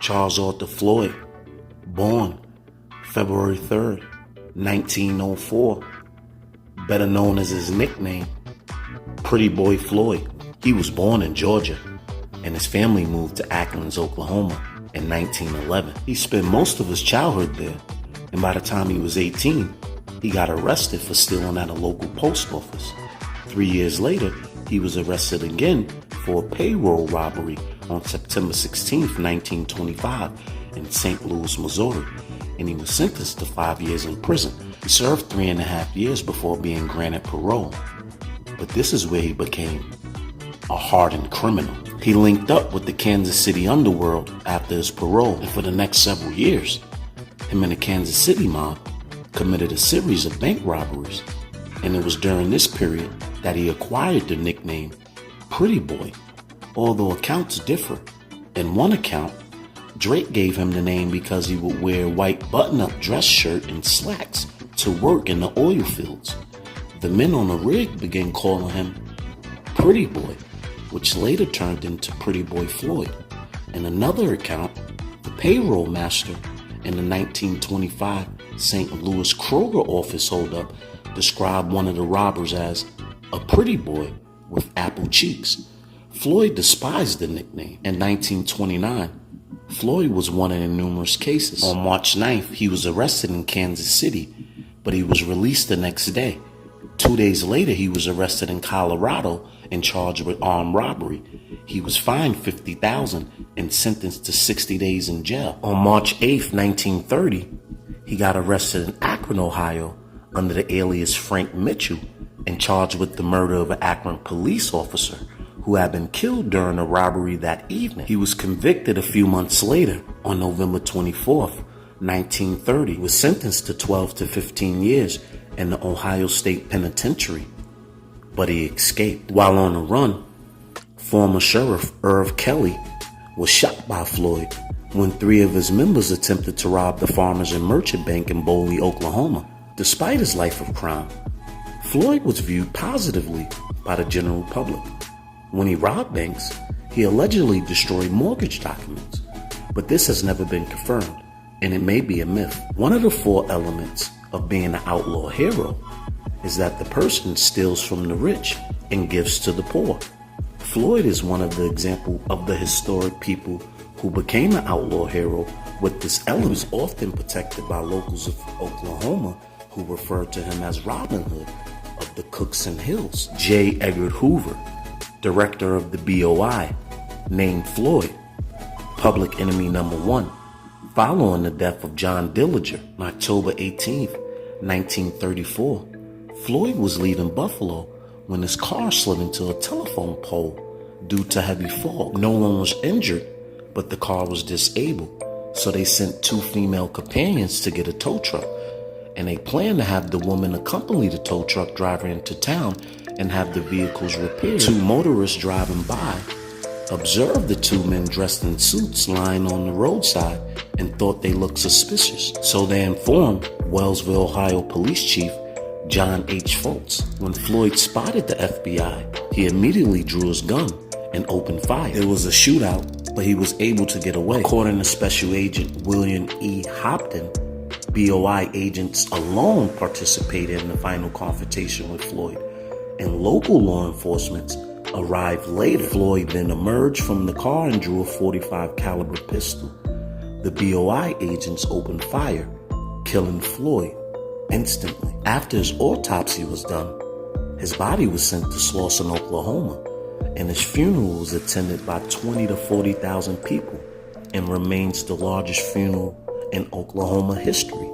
Charles Arthur Floyd, born February 3rd, 1904, better known as his nickname, Pretty Boy Floyd. He was born in Georgia, and his family moved to Athens, Oklahoma in 1911. He spent most of his childhood there, and by the time he was 18, he got arrested for stealing at a local post office. 3 years later, he was arrested again for a payroll robbery on September 16, 1925 in St. Louis, Missouri, and he was sentenced to 5 years in prison. He served 3.5 years before being granted parole. But this is where he became a hardened criminal. He linked up with the Kansas City underworld after his parole, and for the next several years, him and the Kansas City mob committed a series of bank robberies, and it was during this period that he acquired the nickname Pretty Boy, although accounts differ. In one account, Drake gave him the name because he would wear a white button-up dress shirt and slacks to work in the oil fields. The men on the rig began calling him Pretty Boy, which later turned into Pretty Boy Floyd. In another account, the payroll master in the 1925 St. Louis Kroger office holdup described one of the robbers as a pretty boy with apple cheeks. Floyd despised the nickname. In 1929, Floyd was wanted in numerous cases. On March 9th, he was arrested in Kansas City, but he was released the next day. 2 days later, he was arrested in Colorado and charged with armed robbery. He was fined $50,000 and sentenced to 60 days in jail. On March 8th, 1930, he got arrested in Akron, Ohio, under the alias Frank Mitchell and charged with the murder of an Akron police officer who had been killed during a robbery that evening. He was convicted a few months later on November 24th, 1930, was sentenced to 12 to 15 years in the Ohio State Penitentiary, but he escaped. While on the run, former Sheriff Irv Kelly was shot by Floyd when 3 of his members attempted to rob the Farmers and Merchant Bank in Boley, Oklahoma. Despite his life of crime, Floyd was viewed positively by the general public. When he robbed banks, he allegedly destroyed mortgage documents, but this has never been confirmed, and it may be a myth. One of the 4 elements of being an outlaw hero is that the person steals from the rich and gives to the poor. Floyd is one of the examples of the historic people who became an outlaw hero with this element. He was often protected by locals of Oklahoma who referred to him as Robin Hood of the Cookson Hills. J. Edgar Hoover, director of the BOI, named Floyd Public Enemy Number 1, following the death of John Dillinger on October 18, 1934. Floyd was leaving Buffalo when his car slid into a telephone pole due to heavy fog. No one was injured, but the car was disabled, so they sent 2 female companions to get a tow truck, and they planned to have the woman accompany the tow truck driver into town and have the vehicles repaired. 2 motorists driving by observed the 2 men dressed in suits lying on the roadside and thought they looked suspicious. So they informed Wellsville, Ohio Police Chief John H. Foltz. When Floyd spotted the FBI, he immediately drew his gun and opened fire. It was a shootout, but he was able to get away. According to Special Agent William E. Hopton, BOI agents alone participated in the final confrontation with Floyd, and local law enforcement arrived later. Floyd then emerged from the car and drew a .45 caliber pistol. The BOI agents opened fire, killing Floyd instantly. After his autopsy was done, his body was sent to Slauson, Oklahoma, and his funeral was attended by 20 to 40,000 people and remains the largest funeral in Oklahoma history.